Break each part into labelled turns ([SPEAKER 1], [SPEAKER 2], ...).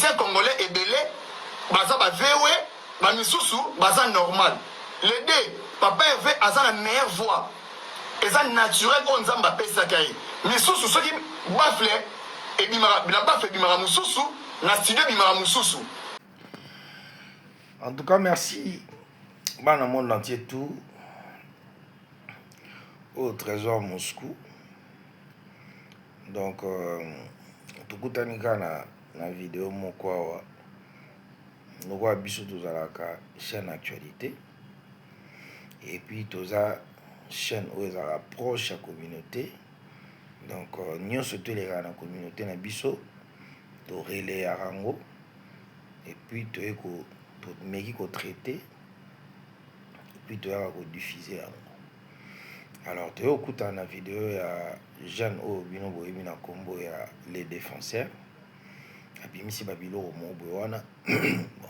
[SPEAKER 1] musiciens congolais ebele baza ba VW ba misusu baza normal. Les deux, Papa Hervé aza la meilleure voix. Eza naturel on nzamba pesa kai. Misusu soki bafle et bimara la bafle bimara mususu na studio bimara mususu.
[SPEAKER 2] En tout cas, merci. Dans le monde entier tout. Au Trésor Moscou. Donc, tukutanika na vidéo moko nous avons biso tozalaka chaîne actualité et puis toza chaîne où ils ont proche la communauté. Donc nous surtout les gars dans la communauté na biso to relais à rango et puis to eko to meki ko traiter et puis to ya ko diffuser yango. Alors tu écoutes na vidéo ya Jeanne O bino boyebi na kombo ya les défenseurs abimisi babilo mo boyana bon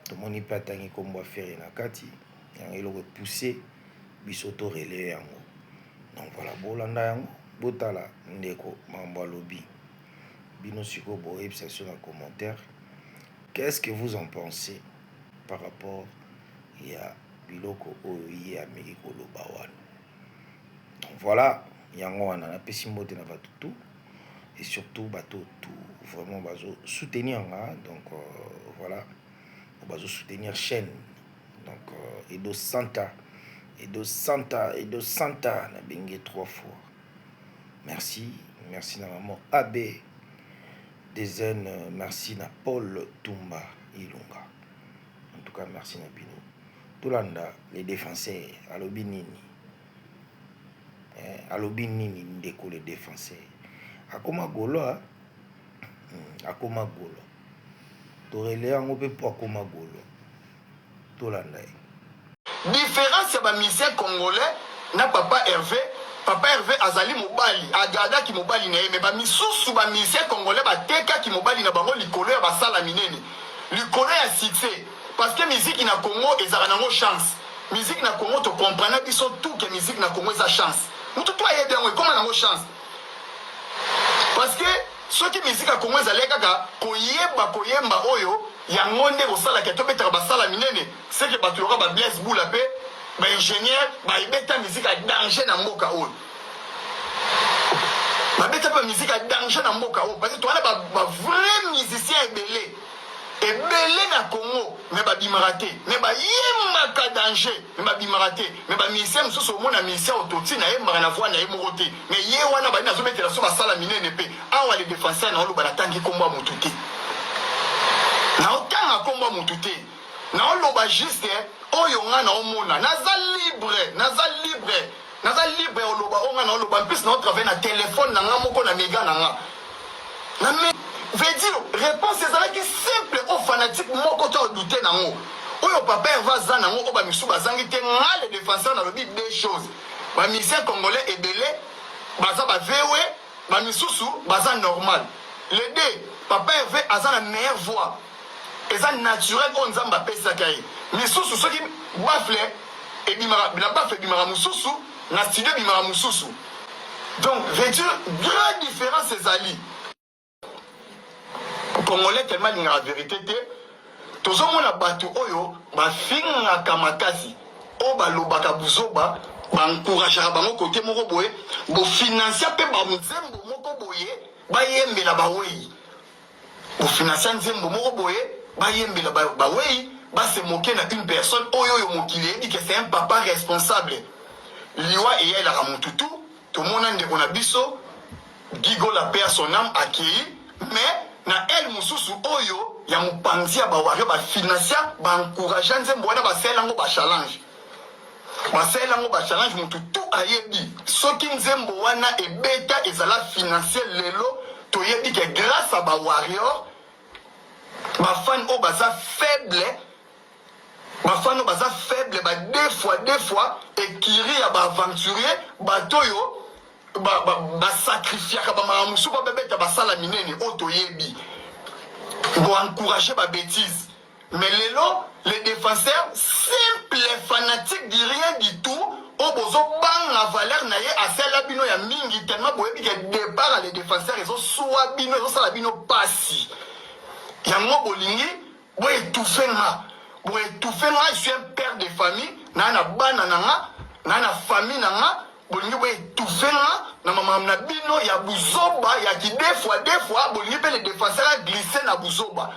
[SPEAKER 2] to moni patangi kombo faire na kati yango eloko pousser biso to relais yango. Donc voilà bolanda yango botala ndeko mambo lobby bino siko boyebi sur un commentaire qu'est-ce que vous en pensez par rapport ya biloko oyi ya Amerika loba wana. Donc voilà yango wana na pesi mbote na batutu et surtout bateau tout vraiment bazo soutenir nga donc voilà bazo soutenir chaîne donc Edo Santa na bengue 3 fois. Merci na maman AB Dezen, merci na Paul Tumba Ilunga. En tout cas merci na bino. Tolanda les défenseurs alobi nini. Alobi nini ndeko les défenseurs. Akoma golo akoma golo. Torele yango pe po akoma golo. Tolanda.
[SPEAKER 1] Différence ya ba musicien congolais na Papa Hervé azali mobali agada ki mobali na ye mais ba misusu ba musicien congolais ba teka ki mobali na bango likolo ya basala minene likolo ya succès parce que musique na Congo ezala nango chance musique na Congo to comprendre biso tout que musique na Congo eza chance mutu to ayede yango comment nango chance parce que ce qui musique na Congo ezala kaka koyemba oyo yango nde kosala ke to betaka basala minene c'est que batuloka ba Blaise Boula pe ba ingénieur ba ibeta musique a danger na mboka oyo ba beta pa musique a danger na mboka oyo parce que toi ba vrai musicien ebele na Congo mais ba bimarate mais ba yemba ka danger mais ba bimarate mais ba musicien mususu mona musicien ototi na yemba na voix na yemote mais ye wana ba na zo betela so basala minene pe awa les défenseurs na lo ba tangi komba mutuki na otanga komba mutuki na oloba juste oyo nga na omona naza libre oloba onga na oloba plus na travailler na téléphone na nga moko na mega na nga na me veut dire réponse ezalaki simple au fanatique moko to douter nango oyo Papa Hervé za nango o ba misu bazangi te nga les défenseurs na lobi deux choses ba musiciens congolais ebele baza ba VW ba misusu baza normal les deux Papa Hervé aza la meilleure voix eza naturel on nzamba pesa kai misusu soki bafle et bimara la bafle bimara mususu na studio bimara mususu donc veut dire grande différence ezali congolais tellement la vérité te tozomona batu oyo bafingaka makasi o balobaka buzoba bancourageaka bango kote moko boye bofinansia mpe banzembo moko boye bayembela bawei bofinansia nzembo moko boye bayembela bawei base moquer na une personne oyo mokili dit que c'est un papa responsable liwa et elle a mututu tout le monde ndeko na biso Gigo la paix à son âme accueilli mais na elle mususu oyo ya mopanzi ba wario ba financia ba encourager nzembo wana ba selango ba challenge mututu ayebi soki nzembo wana ebeta ezala financier lelo toyebi que grâce à ba warrior ma fan o baza faible ba deux fois et kiri ya ba aventurier batoyo ba sacrifier ba mamusu ba bebeta ba sala minene o toyebi bo encourager ba bêtise mais lelo les défenseurs simple fanatiques di rien du tout o bozo banga valeur na ye asela bino ya mingi tellement boyebi que départ les défenseurs ils ont soit bino ils ont sala bino passi yango bolingi bo étouffer nga bo étouffer nga. Je suis un père de famille na bana nanga na famille nanga bolingi bo étouffer nga na mama na bino ya buzoba ya ki deux fois bolingi pe les défenseurs a glissé na buzoba.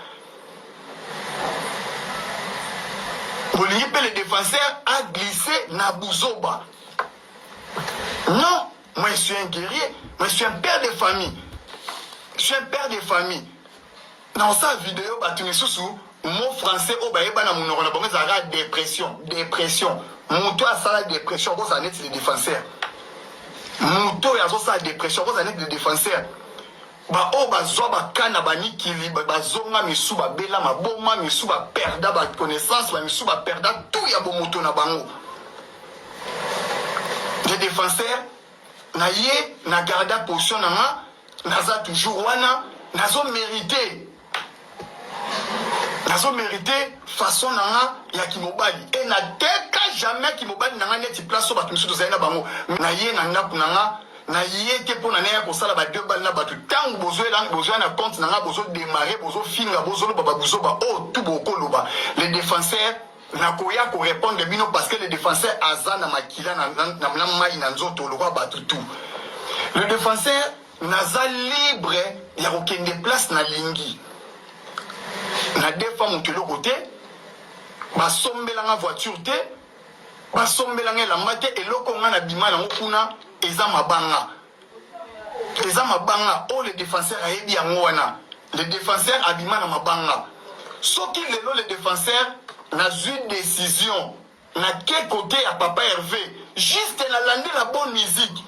[SPEAKER 1] Bolingi pe les défenseurs a glissé na buzoba. Non, moi je suis un guerrier, moi je suis un père de famille. Je suis un père de famille. Dans sa vidéo, mot français, dépression. Dépression. Mouto a sa dépression, ça n'est les défenseurs. Mouto a sa dépression, ça n'est les défenseurs. Ba o ba zo ba kana ba nikili ba zonga misu ba bela ma boma misu ba perda ba connaissance ba misu ba perda tout ya bo moto na bango. Les défenseurs na ye na garda position na naza toujours wana nazo mérité façon nanga ya kimobali et na teka jamais kimobali nanga neti place so ba kimsu to zaina bango na ye na ngapu nanga na ye ke pona na ya ko sala ba deux balles na ba tout tango besoin na compte nanga bozo démarrer bozo finga bozo lo baba bozo ba oh tout boko loba les défenseurs na koya ko répondre bino parce que les défenseurs azana makila na mai na nzoto lo ba tout. Le défenseur naza libre ya kokende place na lingi na defa mokelo côté basombelanga voiture te basombelanga elamba te eloko nga na bima nango kuna eza mabanga o le défenseur ayebi yango wana le défenseur abima na mabanga soki lelo le défenseur nazwi décision na ke côté ya papa Hervé juste nalandi la bonne musique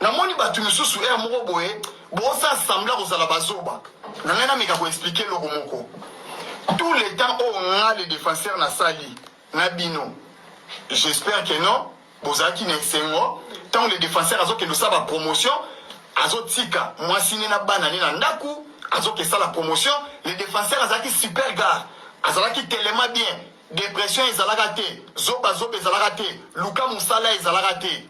[SPEAKER 1] namoni batu misusu moko boye bosa assembler kozala bazoba na ngai nameka koexplike loko moko tout le temps nga le défenseur na sali na bino j'espère que non bozalaki na esengo tant le défenseur azokende osala promotion azotika mwasine na bana ne na ndaku azokesala promotion le défenseur azalaki super gare azalaki telema bien dépression ezalaka te zoba ezalaka te luka musala ezalaka te.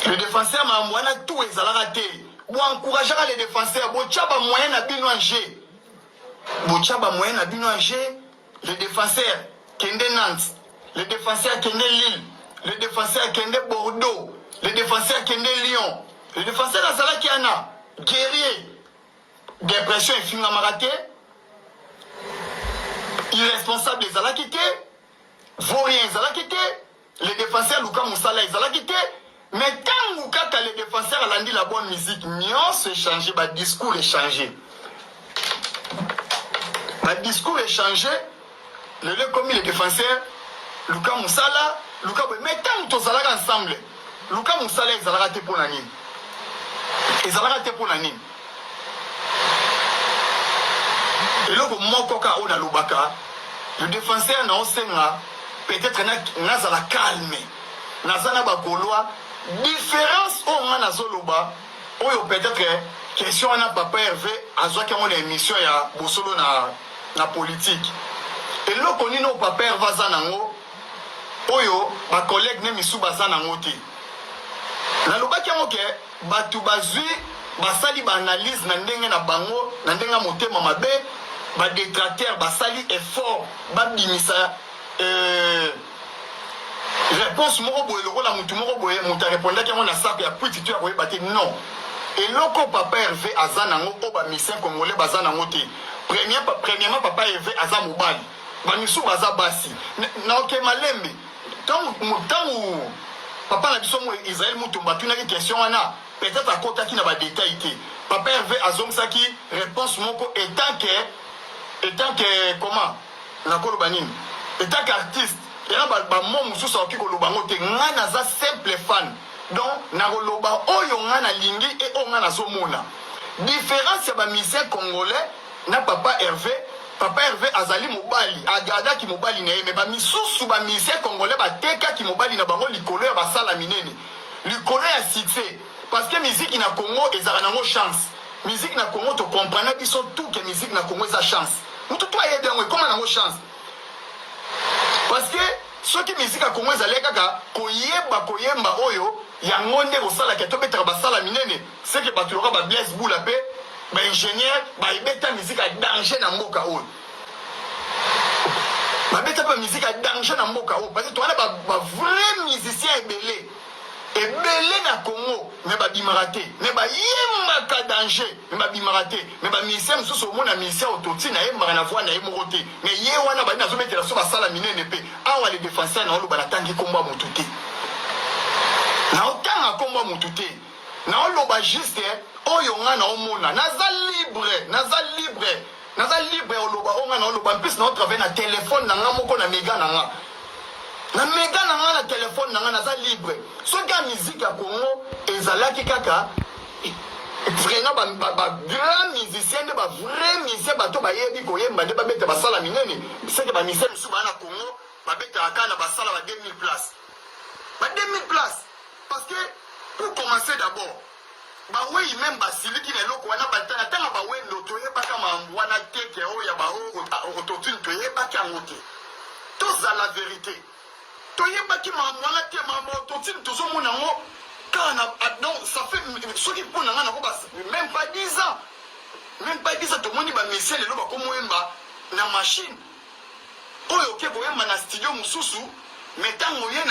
[SPEAKER 1] Le défenseur m'a envoyé tout et zalagate. Vous encouragez les défenseurs. Vous avez moyen à bien manger. Vous avez moyen à bien manger. Les défenseurs Kende Nantes, les défenseurs Kende Lille, les défenseurs Kende Bordeaux, les défenseurs Kende Lyon, les défenseurs Azalakiana, guerrier, dépression et film maraté, irresponsable des Alakité, vaurien Zalakité, les défenseurs Luka Moussala Zalakité. Mais quand vous avez les défenseurs à l'andi la bonne musique, nuance est changé, le discours est changé. Le discours est changé. Le comme les défenseurs, Luka Moussala, mais tant que vous allez ensemble, Luka Moussala ils allaient rater pour l'année. Ils allaient rater pour l'année. Et là, le défenseur n'a pas peut-être n'a la calme. N'a pas la différence au na zoloba oyo peut-être question na papa Hervé azwaki mon émission ya bosolo na politique et loko nino papa Hervé zanango oyo ba collègue ne misu bazanango te na lobaki yango ke batu bazwi basali ba analyse na ndenge na bango na ndenge motema mabe ba détracteur basali effort ba bimisa réponse moko boye lokola mutu moko boye mutu répondaki yango na sako ya puiti tu ya koyeba te non eloko papa Hervé aza nango o bamisien congolais baza nango te premièrement papa Hervé aza mobali bamisu baza basi naoke malembe ntango papa na biso mo Israël Mutumba tunaki question wana peut-être akotaki na badétail te papa Hervé azongisaki réponse moko étant que comment nakoloba nini étant qu'artiste era ba mom mususu oki koloba ngote nga naza simple fan donc na koloba oyo nga na lingi et o nga na zomona différence ya ba musicien congolais na papa Hervé azali mobali agada ki mobali na mais ba misusu ba musicien congolais ba teka ki mobali na bango likolo ya ba sala minene likolo ya succès parce que musique na Congo ezala nango chance musique na Congo to comprendre biso tout que musique na Congo eza chance mutu to ayede ngo comment nango chance. Parce que ceux qui musique à Congo ezali kaka koyemba oyo yango nde kosala ke to betaka basala minene c'est que batuloka ba Blaise Boula pe ba ingénieur ba ibeta musique à danger na mboka oyo ba beta ba musique à danger na mboka oyo parce que toi ba vrai musicien ebele na Congo mais ba bimarate mais ba yemba ka danger mais ba bimarate mais ba musicien mususu omona musicien ototi na yemba na voix na yemote mais ye wana ba na zo metela so ba sala minene pe awa les défenseurs na olo ba tangi komba mututé na otanga komba mututé na olo ba juste oyo nga na omona naza libre oloba onga na oloba mpisi na otravaille na téléphone na nga moko na mega na nga na téléphone na nga naza libre soki ya musique ya Congo ezalaki kaka vraiment ba grand musicien nde ba vrai musicien bato bayebi koyemba nde babeta basala minene seke ba musicien misu baa na Congo babetaka kaka na basala ba 2000 places parce que pour commencer d'abord bawei même basiliki na eloko wana batana tanga bawendo toyebaka mambo wana teke oyo ya baototune toyebaki yango te tozala vérité toyebaki mambo wana te mambo ototine tozomona yango kaka na donc ça fait soki mpona nga nako même pas 10 ans tomoni bamesie lelo bakomoyemba na machine oyo oke koyemba na studio mosusu mais ntango ye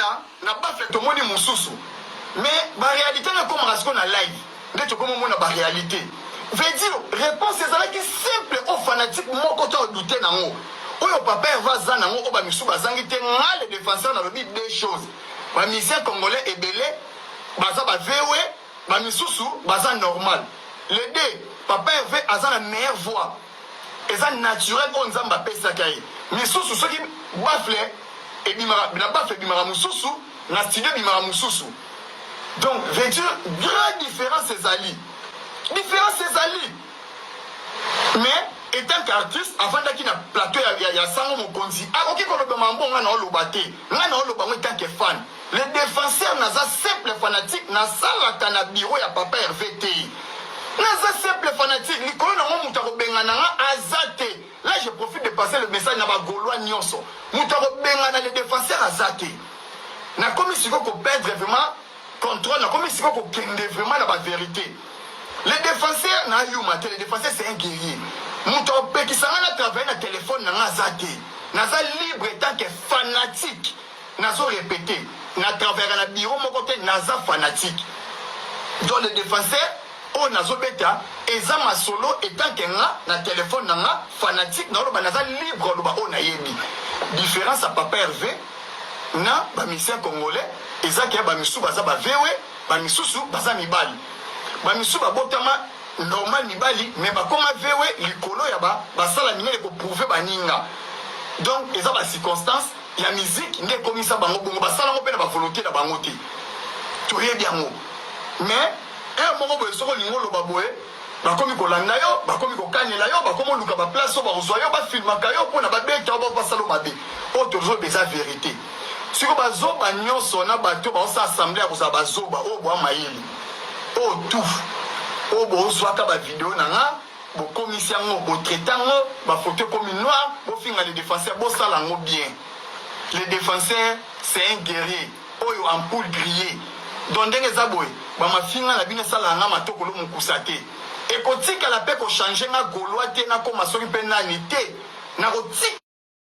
[SPEAKER 1] na bafle tomoni mosusu mais baréalité nakomaka siko na live nde tokomomona baréalité veut dire réponse ezalaki simple o fanatique moko to odute nango oyo papa eva za nango oyo bamisu bazangi te nga le défenseur nalobi deux choses bamisien congolais ebele baza bavewe bamisusu baza normal les deux papa eve aza na meilleure voix eza naturel oyo nzambe apesaka ye misusu soki bafle na bafle ebimaka mosusu na studio ebimaka mosusu donc veut dire grande différence ezali mais étant qu'artiste avandaki na plateau ya sango mokonzi akoki koloba mambo nga na oloba te nga na oloba ngo étant que fan le défenseur naza simple fanatique nasalaka na bureau ya papa Hervé te naza simple fanatique likolo nango moto akobengana nga aza te là je profite de passer le message na bagaulois nyonso moto akobengana le défenseur aza te nakomi sikoyo koperdre vraiment contrôle nakomi sikoyo kokende vraiment na bavérité le défenseur na yuma te le défenseur c'est un guerrier moto opekisanga na travailler na téléphone na nga aza te naza libre tant que fanatique nazo répéter na travailler na bureau moko te naza fanatique donc le défenseur oyo nazobeta eza masolo etant que nga na téléphone na nga fanatique na oloba naza libre oloba oyo nayebi différence ya papa Hervé na bamisien congolais ezaki ya bamisu baza bavewe bamisusu baza mibali bamisu babotama normal mibali mais bakoma vewe likolo ya basala minene koprouve baninga donc eza bacirconstance ya musique nde ekomisa bango bongo basala yango mpe na bavolonté na bango te toyebi yango mais moko boye soko olingi oloba boye bakomi kolanda yo bakomi kokanela yo bakomi oluka baplace oyo bakozwa yo bafilmaka yo mpona babeta yo bapasala mabe oyo tozoba eza vérité siko bazoba nyonso na bato baosa assemblé ya kozala bazoba oyo boya mayele oyo tufu oyo bozwaka bavideo na nga bokomisi yango botraite yango bafoto ekomi noir bofinga le défenseur bosala yango bien le défenseur c'est un guerrier oyo ampoule grillé donc ndenge eza boye bamafinga na bino esala yanga matokolo mokusa te ekotikala mpe kochange nga gaulois te nakoma soki mpe nani te nakotika